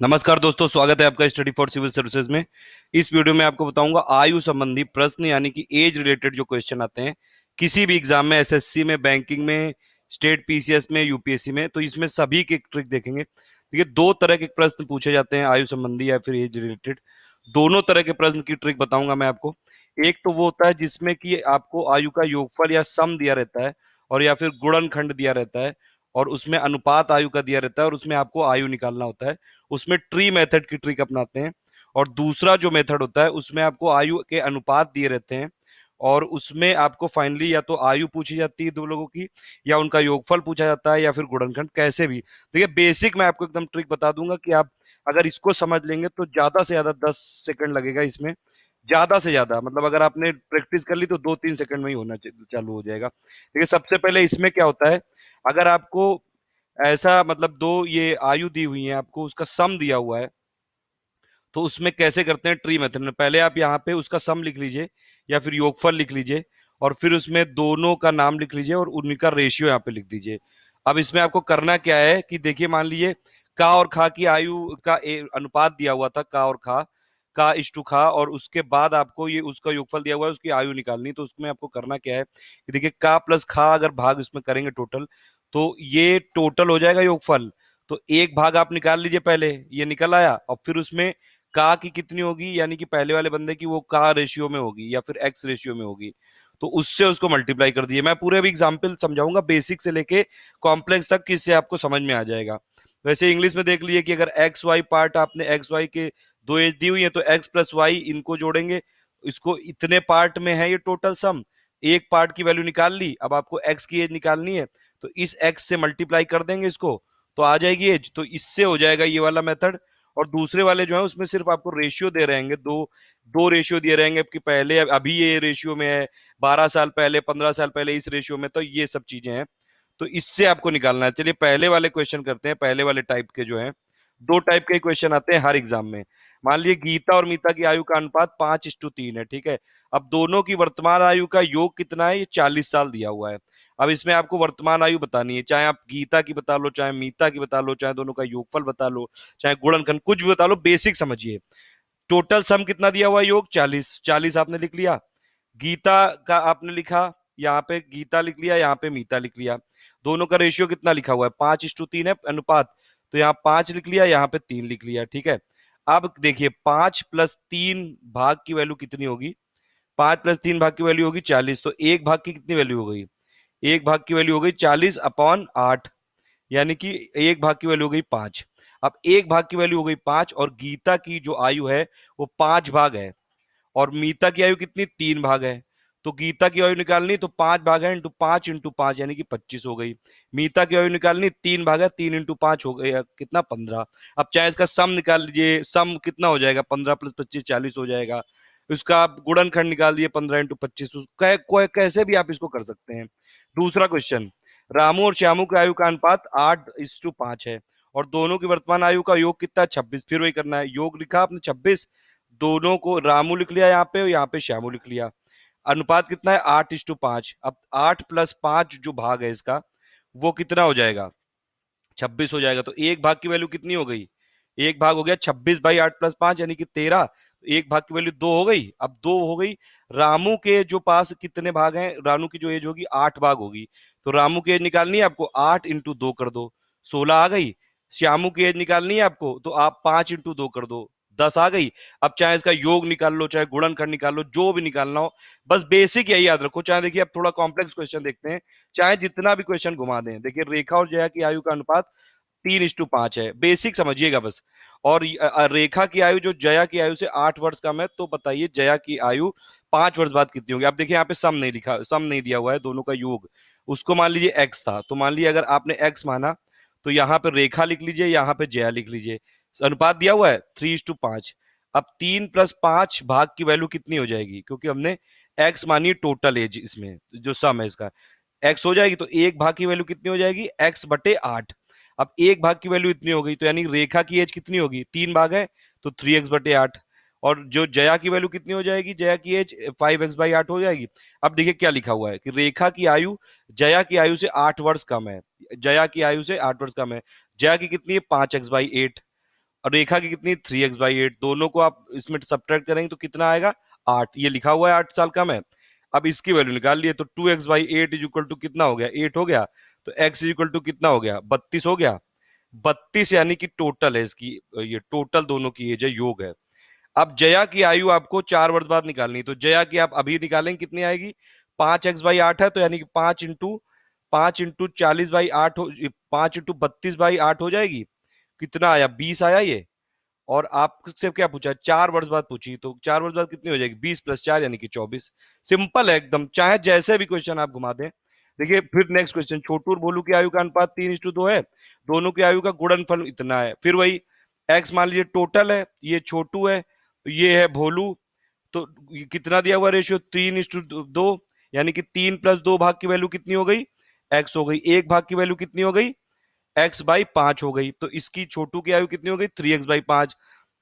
नमस्कार दोस्तों, स्वागत है आपका स्टडी फॉर सिविल सर्विसेज में। इस वीडियो में आपको बताऊंगा आयु संबंधी प्रश्न यानी कि एज रिलेटेड जो क्वेश्चन आते हैं किसी भी एग्जाम में, एसएससी में, बैंकिंग में, स्टेट पीसीएस में, यूपीएससी में, तो इसमें सभी के ट्रिक देखेंगे। देखिए, दो तरह के प्रश्न पूछे जाते हैं आयु संबंधी या फिर एज रिलेटेड। दोनों तरह के प्रश्न की ट्रिक बताऊंगा मैं आपको। एक तो वो होता है जिसमें कि आपको आयु का योगफल या सम दिया रहता है और या फिर गुणनखंड दिया रहता है और उसमें अनुपात आयु का दिया रहता है और उसमें आपको आयु निकालना होता है। उसमें ट्री मेथड की ट्रिक अपनाते हैं। और दूसरा जो मेथड होता है उसमें आपको आयु के अनुपात दिए रहते हैं और उसमें आपको फाइनली या तो आयु पूछी जाती है दो लोगों की, या उनका योगफल पूछा जाता है, या फिर गुणनखंड, कैसे भी। देखिए, बेसिक मैं आपको एकदम ट्रिक बता दूंगा कि आप अगर इसको समझ लेंगे तो ज्यादा से ज्यादा 10 सेकंड लगेगा इसमें। ज्यादा से ज्यादा मतलब अगर आपने प्रैक्टिस कर ली तो 2-3 सेकंड में ही होना चालू हो जाएगा। देखिए, सबसे पहले इसमें क्या होता है, अगर आपको ऐसा मतलब दो ये आयु दी हुई है, आपको उसका सम दिया हुआ है, तो उसमें कैसे करते हैं ट्री मेथड में। पहले आप यहाँ पे उसका सम लिख लीजिए या फिर योगफल लिख लीजिए और फिर उसमें दोनों का नाम लिख लीजिए और उनका रेशियो यहाँ पे लिख दीजिए। अब इसमें आपको करना क्या है कि देखिए, मान लीजिए का और खा की आयु का अनुपात दिया हुआ था, का इस टू खा, और उसके बाद आपको ये उसका योगफल दिया हुआ है, उसकी आयु निकालनी। तो उसमें आपको करना क्या है कि देखिए, का प्लस खा अगर भाग इसमें करेंगे टोटल, तो ये टोटल हो जाएगा योगफल। तो एक भाग आप निकाल लीजिए, पहले ये निकल आया और फिर उसमें का की कितनी होगी, यानी कि पहले वाले बंदे की वो का रेशियो में होगी या फिर एक्स रेशियो में होगी, तो उससे उसको मल्टीप्लाई कर दिए। मैं पूरे भी एग्जाम्पल समझाऊंगा बेसिक से लेके कॉम्प्लेक्स तक, किससे आपको समझ में आ जाएगा। वैसे इंग्लिश में देख लीजिए कि अगर एक्स वाई पार्ट, आपने एक्स वाई के दो एज दी हुई है तो एक्स प्लस वाई इनको जोड़ेंगे, इसको इतने पार्ट में है ये टोटल सम। एक पार्ट की वैल्यू निकाल ली, अब आपको एक्स की एज निकालनी है तो इस एक्स से मल्टीप्लाई कर देंगे इसको, तो आ जाएगी एज। तो इससे हो जाएगा ये वाला मेथड। और दूसरे वाले जो है उसमें सिर्फ आपको रेशियो दे रहेंगे, दो दो रेशियो दिए रहेंगे कि पहले अभी ये रेशियो में है, 12 साल पहले, 15 साल पहले इस रेशियो में, तो ये सब चीजें हैं। तो इससे आपको निकालना है। चलिए पहले वाले क्वेश्चन करते हैं। पहले वाले टाइप के जो है, दो टाइप के क्वेश्चन आते हैं हर एग्जाम में। मान लीजिए गीता और मीता की आयु का अनुपात 5:3 है, ठीक है। अब दोनों की वर्तमान आयु का योग कितना है, ये 40 साल दिया हुआ है। अब इसमें आपको वर्तमान आयु बतानी है, चाहे आप गीता की बता लो, चाहे मीता की बता लो, चाहे दोनों का योगफल बता लो, चाहे गुणनखंड, कुछ भी बता लो, बेसिक समझिए। टोटल सम कितना दिया हुआ है, योग 40, 40 आपने लिख लिया। गीता का आपने लिखा, यहाँ पे गीता लिख लिया, यहाँ पे मीता लिख लिया। दोनों का रेशियो कितना लिखा हुआ है, 5:3 है अनुपात, तो यहाँ 5 लिख लिया, यहाँ पे 3 लिख लिया, ठीक है। अब देखिए, 5+3 भाग की वैल्यू कितनी होगी, 5+3 भाग की वैल्यू होगी 40, तो एक भाग की कितनी वैल्यू हो गई, एक भाग की वैल्यू हो गई 40/8, यानी कि एक भाग की वैल्यू हो गई 5। अब एक भाग की वैल्यू हो गई 5 और गीता की जो आयु है वो 5 भाग है और मीता की आयु कितनी, 3 भाग है। तो गीता की आयु निकालनी तो 5 भाग है इंटू 5 यानी कि 25 हो गई। मीता की आयु निकालनी 3 भाग है, 3 इंटू 5 हो गया कितना, 15। अब चाहे इसका सम निकाल लीजिए, सम कितना हो जाएगा, 15+25 40 हो जाएगा। इसका आप गुणनखंड निकाल दिए, 15 इंटू 25, कैसे भी आप इसको कर सकते हैं। दूसरा क्वेश्चन, रामू और श्यामू की आयु का अनुपात 8:5 है और दोनों की वर्तमान आयु का योग कितना है, 26। फिर वही करना है, योग लिखा आपने 26, दोनों को रामू लिख लिया यहाँ पे और यहाँ पे श्यामू लिख लिया। अनुपात कितना है, 8:5। अब 8+5 जो भाग है इसका, वो कितना हो जाएगा, 26 हो जाएगा। तो एक भाग की वैल्यू कितनी हो गई, एक भाग हो गया 26/8+5 यानी कि 13। एक भाग की वैल्यू 2 हो गई, अब 2 हो गई। रामू के जो पास कितने भाग हैं, रामू की जो एज होगी 8 भाग होगी, तो रामू की एज निकालनी है आपको, 8 इंटू 2 कर दो, 16 आ गई। श्यामू की एज निकालनी है आपको, तो आप 5 इंटू 2 कर दो, 10 आ गई। अब चाहे इसका योग निकाल लो, चाहे गुणनखंड निकाल लो, जो भी निकालना हो, बस बेसिक यही याद रखो। चाहे देखिए, अब थोड़ा कॉम्प्लेक्स क्वेश्चन देखते हैं, चाहे जितना भी क्वेश्चन घुमा दें। देखिए, रेखा और जया की आयु का अनुपात 3:5 है, बेसिक समझिएगा बस। और रेखा की आयु जो जया की आयु से 8 वर्ष कम है, तो बताइए जया की आयु 5 वर्ष बाद कितनी होगी। आप देखिए, यहाँ पे सम नहीं लिखा, सम नहीं दिया हुआ है, दोनों का योग। उसको मान लीजिए एक्स था, तो मान लीजिए अगर आपने एक्स माना तो यहाँ पे रेखा लिख लीजिए, यहाँ पे जया लिख लीजिए। अनुपात दिया हुआ है 3:5। अब 3+5 भाग की वैल्यू कितनी हो जाएगी, क्योंकि हमने एक्स मानी टोटल एज, इसमें जो सम है इसका एक्स हो जाएगी, तो एक भाग की वैल्यू कितनी हो जाएगी, x/8। अब एक भाग की वैल्यू इतनी हो गई, तो यानी रेखा की एज कितनी होगी, 3 भाग है तो 3x/8। और जो जया की वैल्यू कितनी हो जाएगी, जया की एज 5x/8 हो जाएगी। अब देखिए क्या लिखा हुआ है कि रेखा की आयु जया की आयु से 8 वर्ष कम है, जया की आयु से 8 वर्ष कम है। जया की कितनी है, 5x/8। और रेखा की कितनी 3x/8, दोनों को आप इसमें सब्ट्रैक्ट करेंगे तो कितना आएगा 8, ये लिखा हुआ है 8 साल का मैं। अब इसकी वैल्यू निकाल लिए तो 2x/8 इज इक्वल टू कितना हो गया 8 हो गया, तो x इज इक्वल टू कितना हो गया 32 हो गया। 32 यानी कि टोटल है इसकी, ये टोटल दोनों की एज है, योग है। अब जया की आयु आपको 4 वर्ष बाद निकालनी है, तो जया की आप अभी निकालेंगे कितनी आएगी 5x/8 है, तो यानी कि 5 इंटू 40/8 हो, 5 इंटू 32/8 हो जाएगी। कितना आया 20 आया ये। और आपसे क्या पूछा 4 वर्ष बाद पूछी, तो 4 वर्ष बाद कितनी हो जाएगी 20 + 4 यानी कि 24। सिंपल है एकदम, चाहे जैसे भी क्वेश्चन आप घुमा दें। देखिए फिर नेक्स्ट क्वेश्चन, छोटू और भोलू की आयु का अनुपात 3:2 है, दोनों की आयु का गुणनफल इतना है। फिर वही एक्स मान लीजिए टोटल है, ये छोटू है, ये है भोलू, तो कितना दिया हुआ रेशियो 3:2, यानी कि 3 + 2 भाग की वैल्यू कितनी हो गई एक्स हो गई, एक भाग की वैल्यू कितनी हो गई x/5 हो गई। तो इसकी छोटू की आयु कितनी हो गई 3x/5,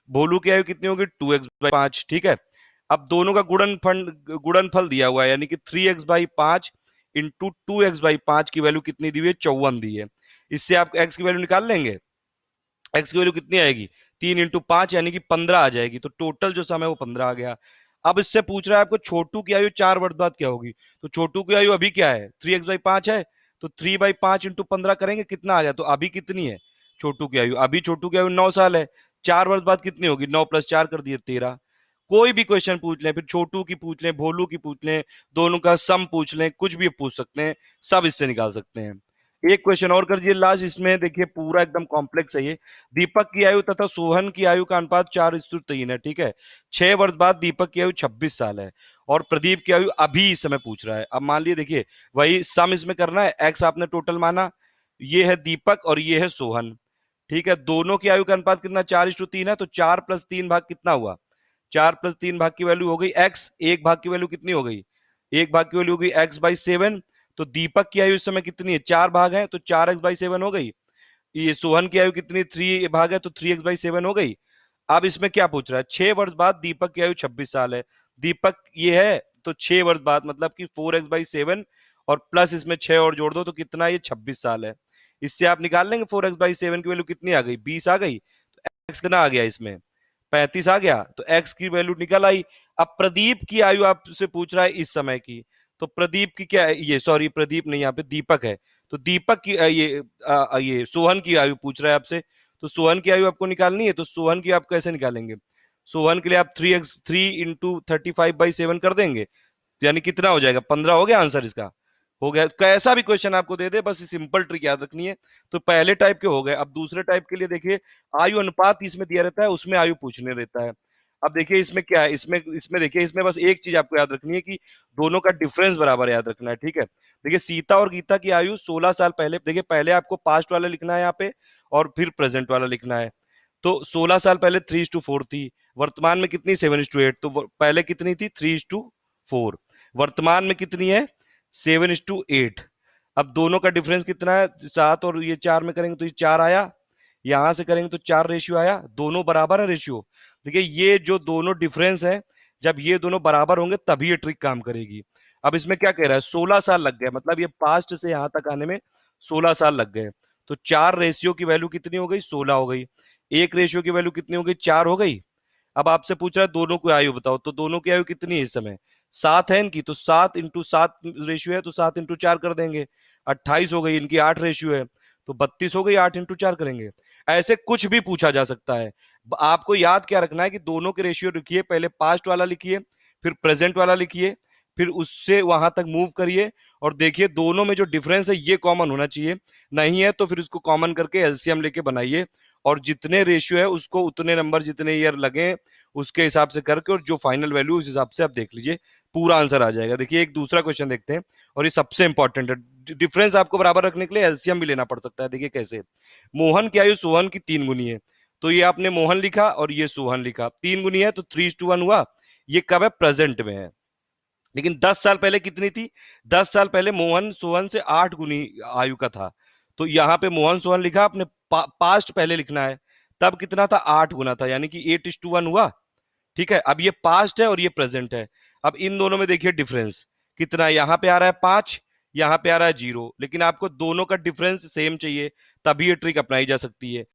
भोलू की आयु कितनी होगी 2x/5। ठीक है, अब दोनों का गुणनफल दिया हुआ है, यानी कि 3x/5 इंटू 2x/5 की वैल्यू कितनी दी हुई है 54 दी है। इससे आप x की वैल्यू निकाल लेंगे, x की वैल्यू कितनी आएगी 3 × 5 यानी कि 15 आ जाएगी, तो टोटल जो सम है वो 15 आ गया। अब इससे पूछ रहा है आपको छोटू की आयु 4 वर्ष बाद क्या होगी, तो छोटू की आयु अभी क्या है 3x/5 है, तो 3/5 इंटू 15 करेंगे कितना आ गया, तो अभी कितनी है छोटू की आयु, अभी छोटू की आयु 9 साल है। 4 वर्ष बाद कितनी होगी 9 + 4 कर दिए 13। कोई भी क्वेश्चन पूछ लें, फिर छोटू की पूछ लें, भोलू की पूछ लें, दोनों का सम पूछ लें, कुछ भी पूछ सकते हैं, सब इससे निकाल सकते हैं। एक क्वेश्चन और कर दिए लास्ट, इसमें देखिए पूरा एकदम कॉम्प्लेक्स है ये। दीपक की आयु तथा सोहन की आयु का अनुपात 4:3 है। ठीक है, 6 वर्ष बाद दीपक की आयु 26 साल है और प्रदीप की आयु अभी इस समय पूछ रहा है। अब मान लीजिए देखिए वही सम इसमें करना है, एक्स आपने टोटल माना, ये है दीपक और ये है सोहन। ठीक है, दोनों की आयु का अनुपात कितना 4:3 है, तो 4 + 3 भाग कितना हुआ 4 + 3 भाग की वैल्यू हो गई एक्स, एक भाग की वैल्यू कितनी हो गई, एक भाग की वैल्यू हो गई x/7। तो दीपक की आयु इस समय कितनी है 4 भाग है, तो 4x/7 हो गई। ये सोहन की आयु कितनी 3 भाग है, तो 3x/7 हो गई। अब इसमें क्या पूछ रहा है 6 वर्ष बाद दीपक की आयु 26 साल है, दीपक ये है तो 6 वर्ष बाद मतलब कि 4x/7 और प्लस इसमें 6 और जोड़ दो तो कितना ये 26 साल है। इससे आप निकाल लेंगे 4x/7 की वैल्यू कितनी आ गई 20 आ गई, तो एक्स कितना आ गया इसमें 35 आ गया, तो एक्स की वैल्यू निकल आई। अब प्रदीप की आयु आपसे पूछ रहा है इस समय की, तो प्रदीप की क्या है, ये सॉरी प्रदीप नहीं यहाँ पे दीपक है, तो दीपक की ये सोहन की आयु पूछ रहा है आपसे, तो सोहन की आयु आपको निकालनी है, तो सोहन की आप कैसे निकालेंगे, सोहन के लिए आप 3 × 35/7 कर देंगे, तो यानी कितना हो जाएगा 15 हो गया आंसर इसका, हो गया। कैसा भी क्वेश्चन आपको दे दे बस सिंपल ट्रिक याद रखनी है। तो पहले टाइप के हो गए, अब दूसरे टाइप के लिए देखिए आयु अनुपात इसमें दिया रहता है, उसमें आयु पूछने रहता है। अब देखिए इसमें क्या है, इसमें इसमें देखिए इसमें बस एक चीज आपको याद रखनी है कि दोनों का डिफरेंस बराबर याद रखना है। ठीक है, देखिए सीता और गीता की आयु 16 साल पहले, देखिए पहले आपको पास्ट वाला लिखना है यहाँ पे और फिर प्रेजेंट वाला लिखना है। तो 16 साल पहले 3:4 थी, वर्तमान में कितनी 7:8, तो पहले कितनी थी 3:4, वर्तमान में कितनी है 7:8। अब दोनों का डिफरेंस कितना है 7 और ये 4 में करेंगे तो ये 4 आया, यहां से करेंगे तो 4 रेशियो आया, दोनों बराबर है रेशियो। देखिए ये जो दोनों डिफरेंस है, जब ये दोनों बराबर होंगे तभी ये ट्रिक काम करेगी। अब इसमें क्या कह रहा है 16 साल लग गए, मतलब ये पास्ट से यहां तक आने में 16 साल लग गए, तो 4 रेशियो की वैल्यू कितनी हो गई 16 हो गई, एक रेशियो की वैल्यू कितनी हो गई 4 हो गई। अब आपसे पूछ रहा है दोनों की आयु बताओ, तो दोनों की आयु कितनी है इस समय 7 है इनकी, तो 7 × 7 रेशियो है, तो 7 × 4 कर देंगे, 28 हो गई, इनकी 8 रेशियो है, तो 32 हो गई, 8 × 4 करेंगे। ऐसे कुछ भी पूछा जा सकता है। आपको याद क्या रखना है कि दोनों के रेशियो लिखिए, पहले पास्ट वाला लिखिए, फिर प्रेजेंट वाला लिखिए, फिर उससे वहां तक मूव करिए और देखिए दोनों में जो डिफरेंस है ये कॉमन होना चाहिए, नहीं है तो फिर उसको कॉमन करके एलसीएम लेके बनाइए और जितने रेशियो है उसको उतने नंबर जितने ईयर लगे उसके हिसाब से करके और जो फाइनल वैल्यू उस हिसाब से आप देख लीजिए, पूरा आंसर आ जाएगा। देखिए एक दूसरा क्वेश्चन देखते हैं और ये सबसे इंपॉर्टेंट है, डिफरेंस आपको बराबर रखने के लिए एलसीएम भी लेना पड़ सकता है। देखिए कैसे, मोहन की आयु सोहन की 3 गुनी है, तो ये आपने मोहन लिखा और ये सोहन लिखा, 3 गुनी है तो 3:1 हुआ, ये कब है प्रेजेंट में है। लेकिन 10 साल पहले कितनी थी, 10 साल पहले मोहन सोहन से 8 गुनी आयु का था, तो यहाँ पे मोहन सोहन लिखा, अपने पास्ट पहले लिखना है, तब कितना था 8 गुना था, यानी कि 8:1 हुआ। ठीक है, अब ये पास्ट है और ये प्रेजेंट है, अब इन दोनों में देखिए डिफरेंस कितना है, यहाँ पे आ रहा है 5, यहाँ पे आ रहा है 0, लेकिन आपको दोनों का डिफरेंस सेम चाहिए तभी ये ट्रिक अपनाई जा सकती है।